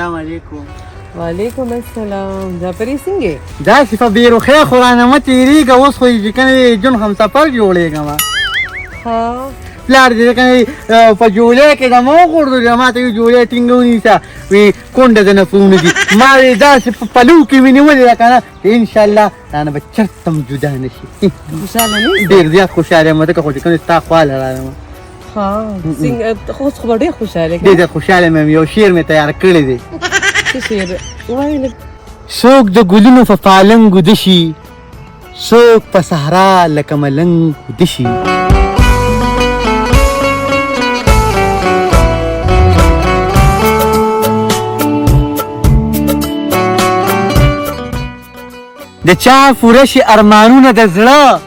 السلام علیکم. وعلیکم السلام. جعفري څنګه؟ داسې په بېروخۍ خو رانه مه تېرېږه، اوس خو چې کنه جون همسفر جوړېږم. ها پلار دې کنه په جولای کې د ما وغورځولې، ما ته وایي جولای ټینګه ونیسه، وایي کونډه دې نه پرې ونیسي. ما وایي داسې په پلو کې مې نیولې ده که نه انشاءالله رانه به چېرته هم جدا نه شي. خوشحاله نه یې؟ ډېر زیات خوشحاله یم، ځکه خو چې کوم ستا خواله رالم. ها څنګه خو اوس خو به ډېر خوشحاله ډېر زیات خوشحاله یم. یو شعر مې تیار کړی دی. څه شعر وایي لږ؟ څوک د ګلونو په پالنګ وده شي، څوک په صحرا لکه ملنګ وده شي. د چا پوره شي ارمانونه د زړه،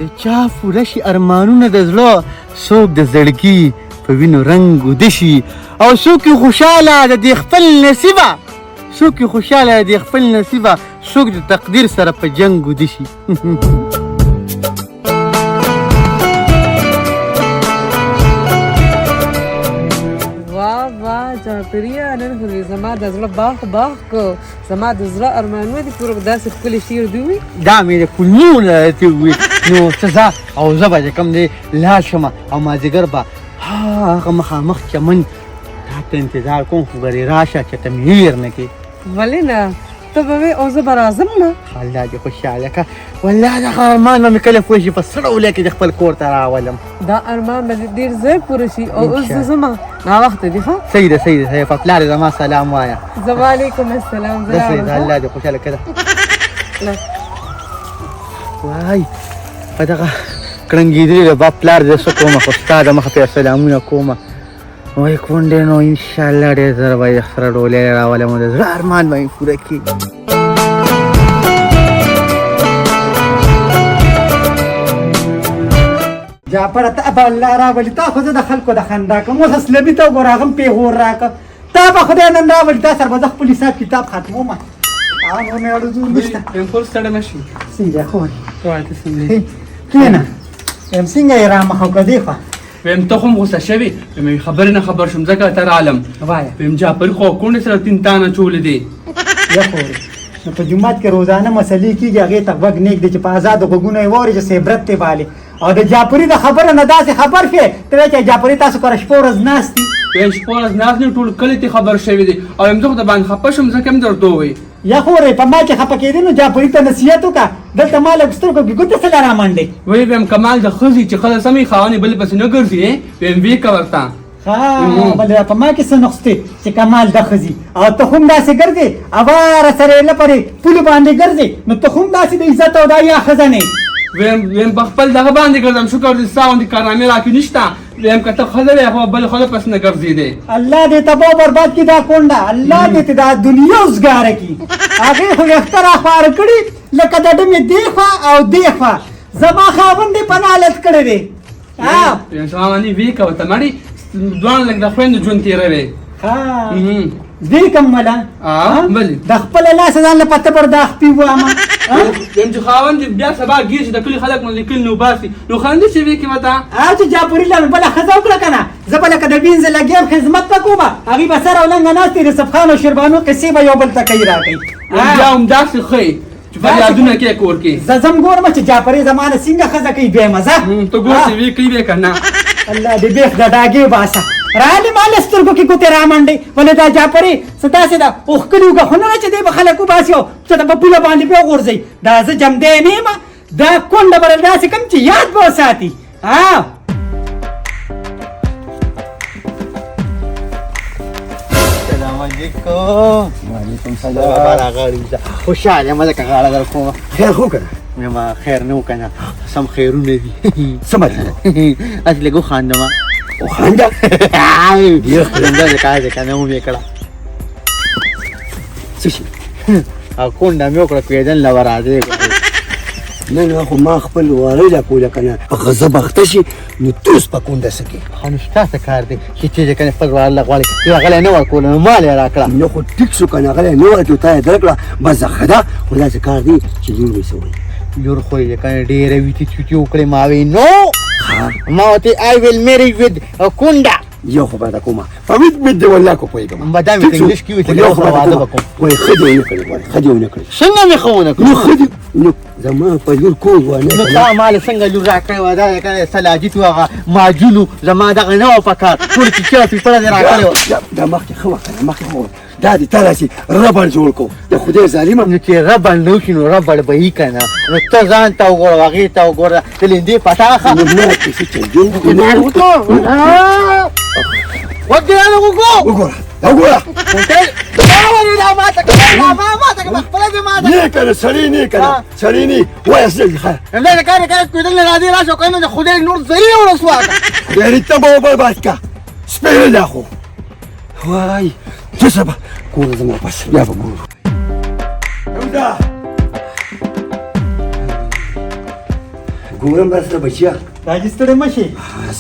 د چا پوره شي ارمانونه د زړه، څوک د زړګي په وینو رنګ وده شي، او څوک یې خوشحاله د دې خپل نصیبه، څوک یې خوشحاله د خپل نصیبه، څوک د تقدیر سره په جنګ وده شي. واه واه جعفريه، نن خو دې زما د زړه باغ کو، زما د زړه ارمانونه دي پوره داسې ښکلی شعر دي وي. دا مې د کلمونه درته وویل، نو څه ځه او زه به چې کوم دی لاړ شم او مازدیګر به هغه مخامخ چمن تا ته انتظار کوم، خو ګرې راشه چې ته مې هېر نه کړې. ولې نه؟ ته به وایې او زه به راځم نه. الله دې خوشحاله کړه. والله دغه ارمان به مې کله پوه شي په سړه اوله کې د خپل کور ته راولم. دا ارمان به ډېر ژر پوره شي. او اوس زه ځمه، ناوخته دي ښه؟ صحیح ده صحیح ده. په پلار زما سلام وایه. زه وعلیکم السلام. زه داسې راغلم. ده. الله دې خوشحاله کړه. وای په دغه کړنګېدلي د باب پلار دې څه کومه، خو ستا د مخه پې سلامونه کومه. وایي کونډې نو انشاءالله ډېر زر به یې سره ډولۍ راولم او د زړه ارمان به مې پوره کړي. جعفر ته به الله راولي، تا خو زه د خلکو د خندا کوم. اوس اسلمي ته وګوره، هغه هم پېغور راکړه. تا به خدای نن راولي، تا سره به زه خپل حساب کتاب ختموم. نو مې اړه زور نشته. ټول ستړی مه شي. څنګه خو وایه ته څنګه یې؟ کښېنه. یم څنګه یې رامخه کړه دې خوا؟ ویم ته خو هم غوسه شوې، ویم خبرې نه خبر شوم ځکه ته رالم. وایه ویم جعفري خو کونډې سره تین تانه چولې دی. یا خورې نو په جومات کې روزانه مسلې کېږي، هغې ته غوږ نیږ دی چې په ازادو غوږونه یې واوري چې عبرت ترې بالي. او د جعفري د خبره نه داسې خبر شوې ته وایې چې جعفري تاسو کره شپه ورځ ناست دي. ویم شپه ورځ ناست نه ټول کلي ته خبر شوی دی، او یم زه خو د باندې خفه شوم ځکه هم درته ووایي. یا خورې په ما چې خفه کېدې نو جعفري ته نصیحت وکړه، دلته ما له سترګو کې ګوتې څه له رامنډې. وایي ویم کمال د ښځې چې ښځه سمې خاونې بلې پسې نه ګرځي، ویم ویې که ورته. ها بل په ما کې څه نقص دی چې کمال د ښځې، او ته هم داسې ګرځې اواره سره یې لپاره پولو باندې ګرځې، نو ته هم داسې د عزت او دا یا ښځه نه. ویم په خپل دغه باندې ګرځم، شکر دې ستا غوندې کارنامې راکې نشته. ویم که ته ښځه وې خو بلې ښځه پسې نه ګرځېدې. الله دې تباه برباد کړي دا کونډه، الله دې ته دا دنیا وزګاره کړي. هغې خو ویښته راخواره کړي لکه د ډمې دې خوا او دې خوا. زما خاوند دې په نالت کړی دی. ویم زما باندې ویې کوه ته مړې دواړه لږ د خویندو ژوند تېروې. دې کوم مله بلې د خپله لاسه ځان له پته پر دا خپي وامه. ویم چې خاوند دې بیا سبا ګیر چې د کلي خلک مو لیکل نو باسي، نو خندې چې ویې کې وته چې جعفري له بله ښځه وکړه که نه، زه به لکه د وینځه لګیم خدمت به کومه، هغې به سر او لنګه ناست دي، رسف خان او شیربانو قصې به یو بل ته کوي راکوي. بیا همداسې ښه چې فریادونه کوې کور کې. زه ځم ګورم چې جعفري زما نه څنګه ښځه کوي دویمه. ځه ته ګور چې ویې کوي بیا که نه. الله دې بیخ د ډاګې باسه. رالې ما له سترګو کې ګوتې رامنډې، ولې دا جعفري څه داسې ده اوښکلي وکړه خو نه ده چې دی به خلک وباسي او څه ته په پوله باندې بیا وغورځوي. دا زه جمدی نه یم، دا کونډه به داسې کوم چې یاد به وساتي. السلام علیکم. وعلیکم سلام. خوشحال یم لکه غاړه در کومه. خیر خو که نه؟ ما خیر نه و که نه سم خیرونه دي. څه مطلب؟ هسې لږ وخاندم. وخانده؟ خندا دې کار دی که نه ومې کړه. څه شي؟ او کونډه مې وکړه کوېدل نه به راځې. نه نه خو ما خپل واره لا کوله که نه په غضب اخته شي نو توس په کونډه څه کوې. خو نو ستا څه کار دی چې ته چې کنې خپل واره له غواړې یو غلی نه ورکوله نو مال یې راکړه. نو خو ټیک شو که نه غلی نه ورکړې تا یې درکړه بس ښه ده، خو داسې کار دی چې لور مې څه وایي. لور خو یې کنې ډېره ویتې چوتې وکړې. ما وایي نو ما ورته I will marry with کونډه. یو خبره کومه فهمید مې دی ولا کو پوهېږم مدام ټیک شو؟ انګلیش کې وي چې یو یو خبره واده کومه وکړو. وایي ښه دې ونه کړې وایي ښه دې ونه کړې څنګه مې ښوونه نو کړو ښه دې نو زما په لور کور وانه نو تا مال څنګه لور راکړی وه دا کنه سلاجیت و هغه ماجونو زما دغه نه وه په کار ټول چیچه پیپړه دې راکړې وه دا مخکې ښه وکړه مخکې ښه وکړه دا دې تا داسې ربړ جوړ کړو د خدای ظالمه نو چې ربړ نه وشي نو ربړ به وي که نه نو ته ځان ته وګوره هغې ته وګوره د لندې پټاخه نو ما کیسې چنجون وګرانه وګو وګوره وګوره نه کنه سړی نه کنه سړی نه وایه سړی ښه همدا کار کار کویدل نه راځي راشه کنه د خدای نور زری ورسوا خدای دې ته به برباد کا سپېره دا خو وای څه سبا کور زما پس بیا به ګورو همدا ګورم بس بچیا راځي ستړی مشي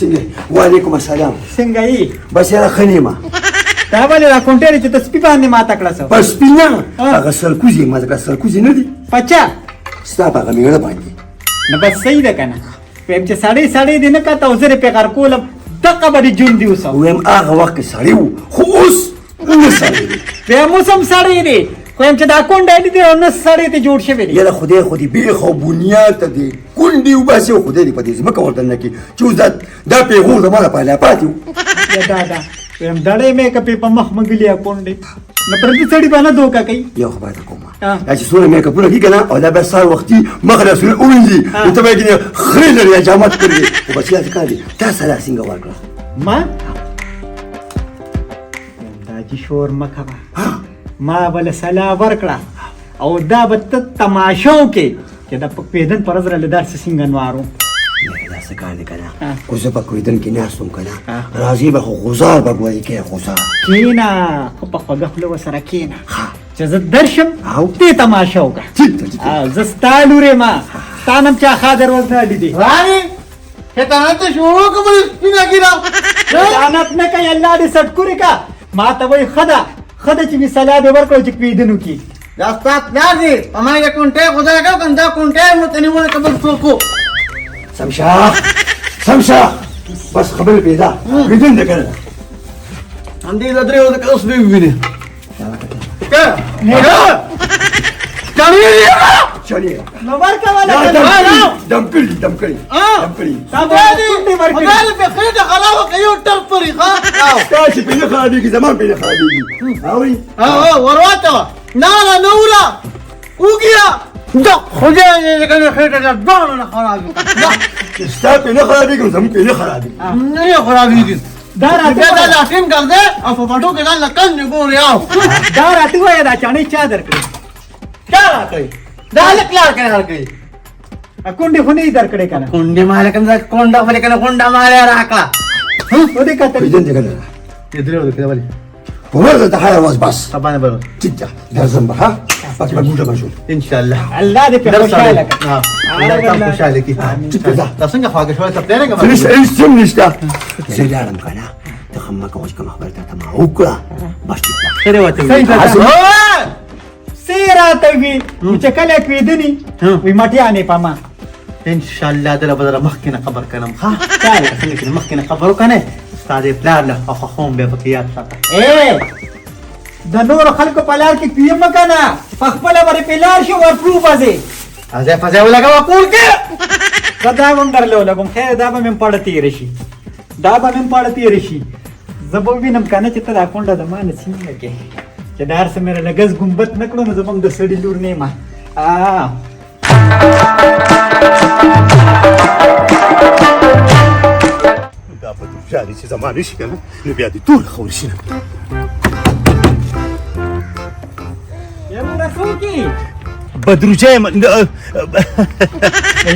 څنګه وعلیکم السلام څنګه یې بس یاره ښه نیمه دا باندې را کونټېرې چې ته سپي باندې ماته کړه څه بس سپینه هغه سرکوزي ما ځکه سرکوزي نه دي پچا ستا په هغه مېړه باندې نو بس صحیح ده که نه ویم چې سړی دې نه کته او زه دې پې غر کولم دقه به دې ژوند دې اوسه ویم هغه وخت کې سړی و خو اوس نه سړی دی ویم اوس هم سړی دی خو یم چې دا کونډه دې او نه سړی ته جوړ شوی دی یاره خدای خو دې بیخ او بنیاد ته دې کونډې وباسي او خدای دې په دې ځمکه ورته نه کړي چې اوس دا پیغور زما لپاره لا پاتې و یا دا ویم دړی مې که پې په مخ مګلي کونډې نو پردي سړي به نه دوکه کوي یو خبره کومه دا چې څومره میکاپونه کېږي که نه او دا بیا سهار وختي مخ رسونه ووینځي نو ته به یې کېنې خرې لري یا جامات کړي خو بس یاد کار دی تا سلا څنګه ورکړه ما دا چې شور مه کوه ما بله سلا ورکړه او دا به ته تماشا وکې چې دا په پیدن پر ورځ راله داسې څنګه نوارو دا څه کار دی که نه خو زه په کویدن کې ناست وم که نه راځي به خو غزار به ګوایي کوې غزار کېنه خو په خوږه خوله ورسره کېنه چې زه درشم دې تماشا وکړه ټیک ده ټیک ده زه ستا لور یم ستا نم چا خادر ورځ نه لیدې رانی خطانت شروع کوم سپینا ګیرا لعنت نه کوي الله دې سټکوري کا ما ته وایي ښه ده چې مې سلا دې ورکړو چې کویدنو کې دا ستا پلار دی اما یې کونټه خدای کا کنده کونټه مو تنیول کبل څوکو سمشا بس خبر پیدا کویدن ده که نه هم دې درې او د اوس به ویني چلیے نو ورکوله دم کړي دم کړي تا به کونډې ورکړي خدای په خېټه خلاوه کوي ټر پرې ښا تاسو په نه خرابېږي زمان په نه خرابېږي اوري ورواته نه نورا وګیا دا خدای دې کنه خېټه دا ډول نه خراب ستا په نه خرابېږي زمون په نه خرابېږي نه خرابېږي دا راته دا لاسیم ګرځه او په پټو کې دا لکن ګوري او دا راته وایه دا چاڼې چا درکړې چا راکړي دا لکلار کنه راکړي کونډې خو نه یې درکړې که نه کونډه مال کنه کونډه فر کنه کونډه مال راکړه ودې کتل کویدن ده که نه درې ورته کړه ولی په ورځ ته هر ورځ بس سبانه برو ټیک ده درځم به ها پس به ګوټه بشو ان شاء الله الله دې په خوشاله کړي الله تاسو خوشاله کی ټیک ده تاسو څنګه خواږه شوې ته پلان کوم فلس هیڅ هم نشته زه لاړم که نه ته خو مه کوه چې کومه خبره تا ما وکړه بس ټیک ده خیر وته صحیح ده سی راته وي چې کله کویدنی وي مټیانې په ما ان شاء الله دل بدر مخکنه خبر کنم ها تعال څنګه مخکنه خبر وکنه استاد پلان له او خون به بقیات ساته د نور خلکو په لار کې پیم مکنه په خپل باندې پلار شو ور پرو بازي ازه فزه ولګه وقول کې دا هم درلو لګم خیر دا به مم پړتی رشي زبو وینم کنه چې ته دا کونډه د مان څنګه کې چې دار سره مې لګز ګمبت نکړو نو زبم د سړی لور نه ما دا په دوشاري چې زمانه شي کنه نو بیا دې ټول خور شي یاره څوکي بدروجه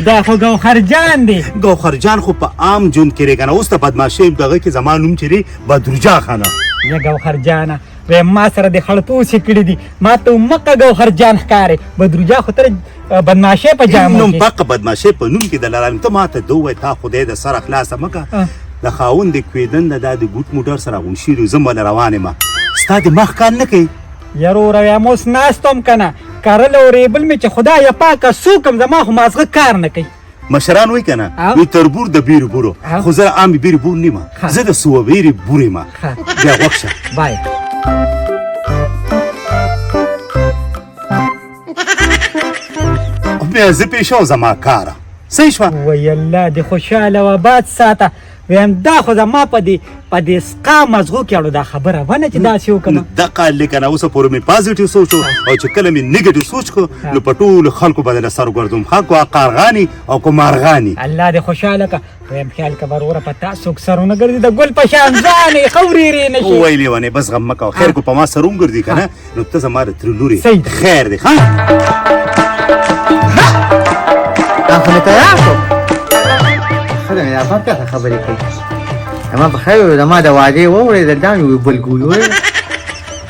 دا خو ګوهر جان دی ګوهر جان خو په عام جون کې کنه اوس ته بدمعشي دغه کې زمانوم چری بدروجه خانه یا ګوهر جان و ما سره د خلطوسې کړي دي ما ته مکه ګوهر جان ښکارې بدروجا خو تر بدمعشۍ په جامو نوم کې پاک بدمعشي په نوم کې د لالم ته ماته دوه تا خدای د سره خلاص مکه د خاوند د کویدن د ګوت موټر سره غونشي زم ول روانه ما ستاد مخ کار نه کوي یارو را موس ناستم کنه کارل او ریبل می چې خدای پاک سوکم زما خو مازغه کار نه کوي مشران وای کنه او. وی تربور د بیر بورو او. خو زه عام بیر بور نیمه ها. زه د سوبیر بورې ما ها. بیا وښه بای بیا زه پیښو زما کاره صحیح شوه وای الله دې خوشاله و آباد ساته ویم دا خو زما په دې سقا مزغو کې اړو دا خبره ونه چې داسې وکړم دغه لیکنه اوسه پورې مې پازیټیو سوچو او چې کله مې نیگیټیو سوچ کو نو په ټولو خلکو بدله سر ګرځوم خلکو قارغاني او کمارغاني الله دې خوشاله که ویم خیال که بروره په تاسو سرونه ګرځي د ګل په شان ځوانې خورېرې نه شي وای لیونې بس غم مه کوه خیر کو په ما سر وګرځي که نه نو ته زما د تره لورې صحیح ده. خیر دی ښه دا خو مې تیار شو ښه ده مې دا پته خبرې کوي زما په خیر زما د واجې واورېدل دا مې بلګول وویل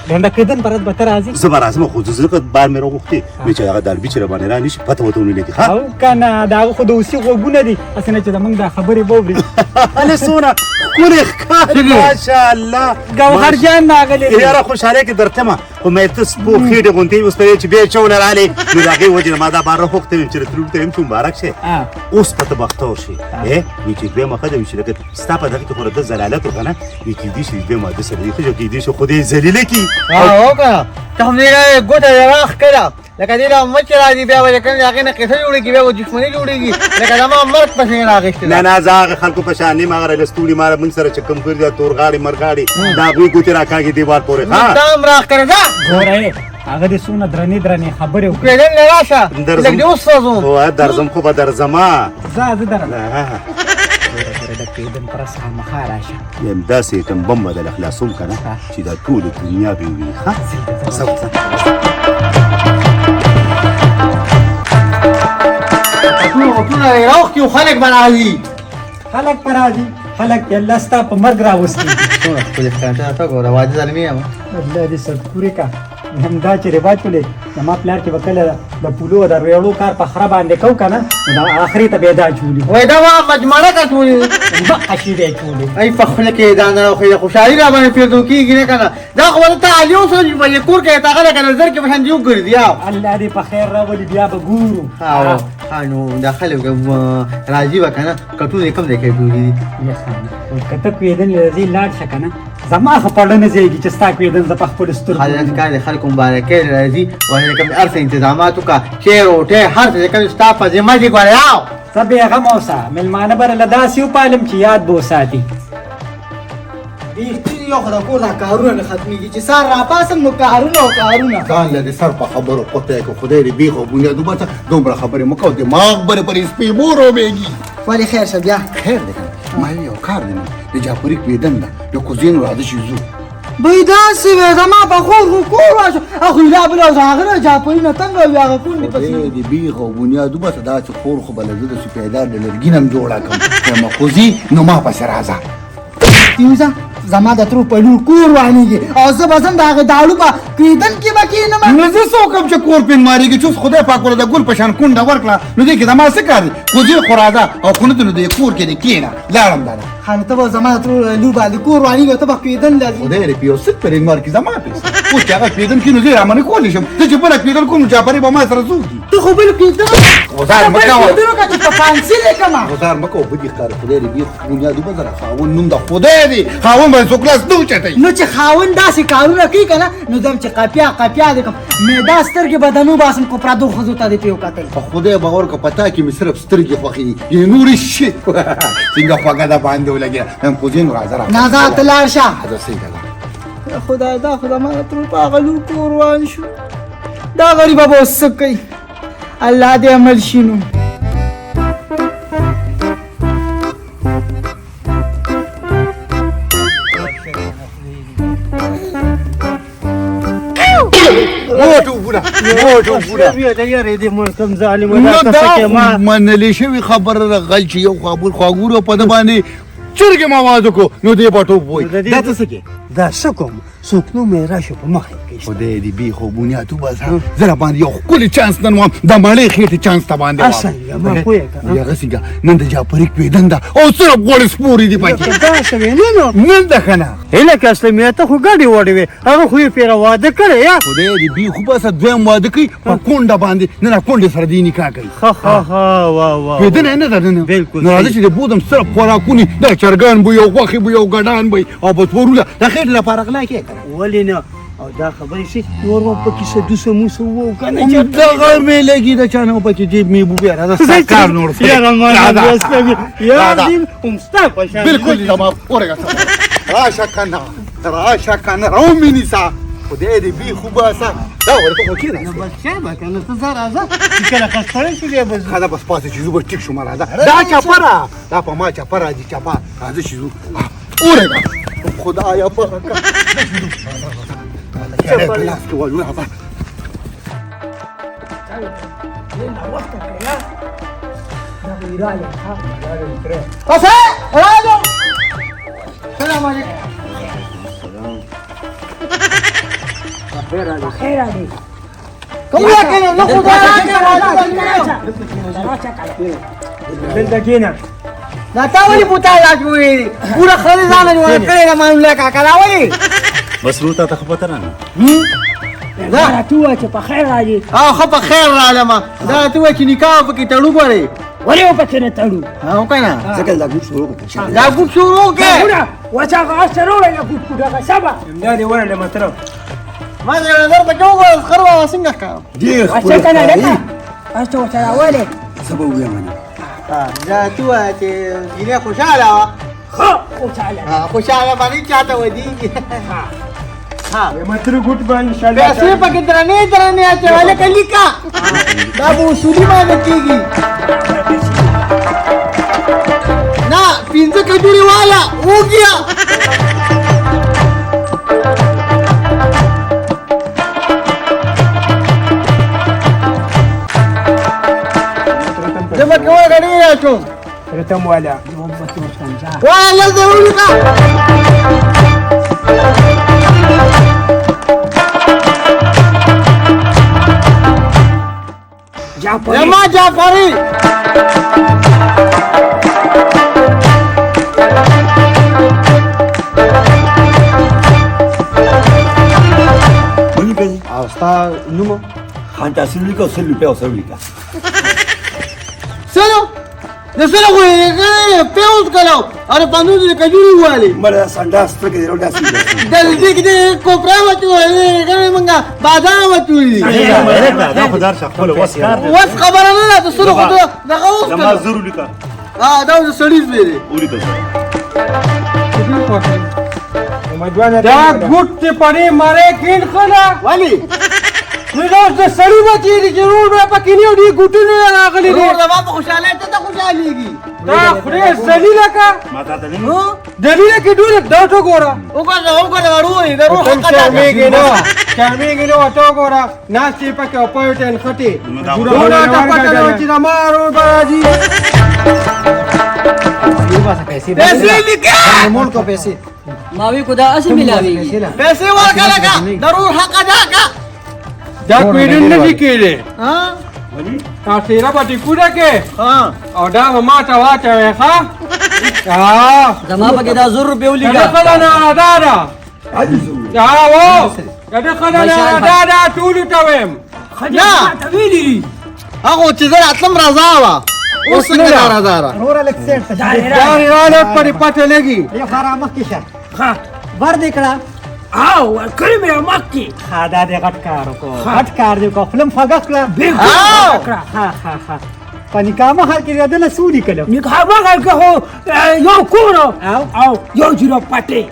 ډنډه کېدن پر ورځ به ته راځې زه به راځم خو زه بار مې راغوښتې مې چې هغه دالبي چې راباندې را نشي پته ورته ونه لګي ښه او که نه د هغه خو د اوسي غوږونه دي هسې نه چې زمونږ دا خبرې به واوري هلې څونه ښکلې ښکاري ماشاءالله ګوهر جان راغلی دی یاره خوشحالۍ کې درته ما خو مې ته سپو خېټې غونتې اوس پرې چې بیا چونه رالې نو د هغې وجې نه ما دا بار راغوښتی وم چې تلو ته یم چې مبارک شي اوس پته بختور شي وی چې دویمه ښه ده وي چې لکه ستا په دغه کې خو د ضلالت و که نه وي کېدای شي دویم واده سره دې ښه جو کېدای شي خو دې ذلیله کړي او که ته هم دې ګوته دې راښکله لکه دې له مچ راځي بیا به د هغې نه قصه جوړېږي بیا به دښمني جوړېږي لکه زما مرګ پسې یې راغېستې نه نه زه هغه خلکو په شان نیم هغه رلستوړي ماره موږ سره چې کوم کړي دا تورغاړي مرغاړي د هغوی ګوتې راکاږي دیوال پورې ښه دا هم راښکره ځه ګوره هغه دې څومره درنې خبرې وکړې پېژن له راشه درځم. لږ دې وسوځم هو درځم خو به درځمه زه درم ها. د کېدن پر اساس خامخا راشه یم داسې ایټم بم به در خلاصوم که نه چې دا ټولې دنیا به وي ښه ځه غوټونه یې راوښکي او خلک به راځي خلک په راځي خلک یې الله ستا په مرګ راوستي څومره ښکلې ښکارېده ته ګوره واده زلمي یم الله دې سرکورې کا همدا چې رواج ولې زما پلار چې به کله د پولو او د ریړو کار په خره باندې کوو که نه نو دا آخري ته به یې دا چولي وایي دا وا مجمره که ټولې بقشي دی چولي ای په خوله کې دا نه خو خوشحالي را باندې پیدا کېږي نه که نه دا خو به ته علي اوس چې په کور کې یې هغه لکه نظر کې به شان دې وګرځي الله دې په خیر راولي بیا به ګورو نو دا خلک راځي به که نه کټونه یې کوم ځای کې جوړي دي که ته کوېدن له دې لاړ شه که نه زما خو پړه نه ځایږي چې ستا کوېدن زه په خپلو سترګو خلک کار د خلکو مبارکۍ راځي وایي کوم هر څه انتظامات وکړه چای روټۍ هر څه چې کوم ستا په ذمه دي ګوره یاو ته بېغمه اوسه مېلمانه به راله داسې وپالم چې یاد به وساتي بیخي یو خو د کور دا کارونه نه ختمېږي چې سهار راپاسم نو کارونه او کارونه ځان له دې سر په خبرو پته کې خدای دې بیخ او بنیاد وباسه دومره خبرې مه کوه دماغ به پرې سپي مور وبېږي ولې خیر شه بیا خیر دی ما یو کار دی د جعفري کوېدن ده د کوزینو راځه چې ځو بای داسې وې زما په خور کور واشه اخو لا بل او هغه نه جاپوني نه تنګ وي هغه کون دي خدای پسې دې بیخ او بنیاد وباسه دا چې خور خو به له زه د سپېدار د لرګي نه م جوړه کړم یم کوزي نو ما پسې راځه یوزه زما د ترو په لور کور وانیږي او زه به ځم د هغې داړو په کېدن کې به کېنم نو زه څه وکړم چې کور پین مارېږي چې اوس خدای پاک ورته د ګل په شان کونډه ورکړه نو دې کې زما څه کار دی کوزي خو راځه او خونته نو دې کور کې دې کښېنه لاړم دا خانه ته به زما د ترو لور باندې کور وانیږي او ته به کېدن لازم خدای دې په یو څه پرې مارکي زما پیسې اوس چې هغه کېدن کې نو زه یې رامنې کولی شم زه چې بله کېدل کوم نو جعفري به ما سره زوږي ته خو بل کېدن غوزار مه کوه چې په فانسي لیکمه غوزار مه کوه بدې ښکاره خدای دې بیخ بنیاد وباسه خاوند نوم د خدای دی خاوند باندې څوک لاس نه اوچتوي نو چې خاوند داسې کارونه کوي که نه نو ځم چې قپیا دې کوم معده سترګې به د نو باسم خو پردو ښځو ته دې پې وکتل په خدای باور که په تا کې مې صرف سترګې خوښې دي یعنې نورې شي څنګه خوږه ده باندې ولګېده هم کوزین راځه نه ځه ته لاړ شه راځه صحیح ده خدای دا خو زما د ترو په هغه لور کور روان شو دا غریبه به اوس څه کوي الله دې عمل شي نو منلې شوې خبره ده غل چې یو خواګورو په ده باندې چرګې ما واده کو نو دې به ټوپ وایي دا ته څه کې دا څه کوم څوک نو مې راشه په مخ کې خدای دې بي خو بنیاد وباس ها زه را باندې یو ښکلی چانس نن وم د مړۍ خېټې چانس ته باندې وم اصل ما پوهېږه یا غسیګه نن د جعفریک پیدن ده او صرف غوړې سپورې دي پکې دا شوې نه نو نن ده که نه هله که اسلامي ته خو ګاډي وړې وې هغه خو یې پیره واده کړی یا خدای دې بي خو بس دویم واده کوي په کونډه باندې نن کونډې سره دې نکاح کوي ها واه پیدنه نه ده نن بالکل نو راځه چې د بودم صرف خوراکونی د چرګان به یو غوښې به یو ګډان به او په تورونه د خېټې لپاره غلا کې ولې نه او دا خبرې شي نور مو پکې څه دوسه موسه وو کنه چې دغه مې لګي د چا نه پکې جیب مې بوبیا راځه کار نور یا رحمان یا دې همستا پښه بالکل تمام اورګه راشه کنه راشه کنه راو مینی سا خدای دې بي خوبه سا دا ورته خو کېنه بس شه به کنه ته زه راځه چې کله خستړی شې بیا به زه خدا بس پاسه چې زه به ټیک شم راځه دا چپره دا په ما چپره دي چپا راځه چې زه اورګه خدایا په لاس کې ولونه پسه راځو سلام علیکم کوم لا کنه نو خدا دلته کېنه دا تا ولې پوتا راځوي پورا خلک ځان نه کړی ما نه کا کړه ولې بس رو ته خبره نه دا تو چې په خیر راځي خو په خیر راځم دا ته چې نکاح پکې تړو غواړي ولې په کې نه تړو او کنه ځکه دا ګوت شروع کړه دا ګوت شروع کې وچا غاشرو له ګوت دا سبا دا دې ورله مترو ما دې نظر بچو خروا څنګه کا دې وچا کنه لکه اته وچا ولې سبب وې منه دا تو چې ګینه خوشاله وا خو وچا خوشاله باندې چاته ودی مترو ګوت باندې شاله پیسې پکې درنه اچواله کلی کا دا به اصولي باندې کیږي نه پینځه کجوري والا हो गया जब क्यों गाड़ी आचो رتم والا वाला जरूर का जाफरी ونی په او ستا نومو خان تاسو لیکو سل په اوسه لیکا سلو د سلو غوې پیوز کلاو اره پاندو د کجوري والی مړه سنداس ته کې روډا سي د دې کې کوپرا وچو هغه منګه بادام وچوي دا خدار شخص وس کار وس خبره نه ده سلو خو دغه اوس ما ضرور لیکا دا د سړی زوی ولیکا دا ګوت ته پړې ماره کین خلا والی نو د سړی وتی دي ضرور به پکې نیو دي ګوتونه راغلي دي نور زما په خوشاله ته خوشاليږي دا خوري ذلیل کا ما تا ته نه دلیل کې ډور دا ټو ګورا وګوره وروي درو حق چرمیږي نو ټو ګورا ناس چې پکې اپوینټن خټي ګورا ته پټه چې مارو باجی पैसे निकाल मोल को पैसे मावी को दा असे मिलावेगी पैसे ورکا لگا ضرور حق ادا کا دا پیډن نه کېږي ها تاسو را پټی کوډه کې ها او دا ما ته واچوي ښا زما پکې دا زور روپے دا ولګا خلا نه دادا دا و دا خلا نه دادا ټول ټویم نه ویلی هغه چې زه اتلم رضا وا اوس څنګه رضا را نور الکسنټ دا راله پټی پټه لګي یو خرامه کې شه ها ور دکړه او کړي مې مکه خادا دې غټ کار کو غټ کار دې کو فلم فغه کړه ها پنیکا ما هر کې دل سوري کړه نکاح ما هر کې هو یو کورو او یو جیرو پټي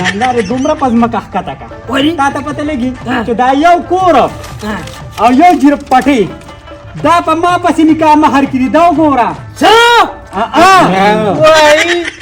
ننداره دومره پزما کا کتا کا تا ته پته لګي چې دا یو کورو او یو جیرو پټي دا په ما پسې نکاح ما هر کې دا وګوره څه وای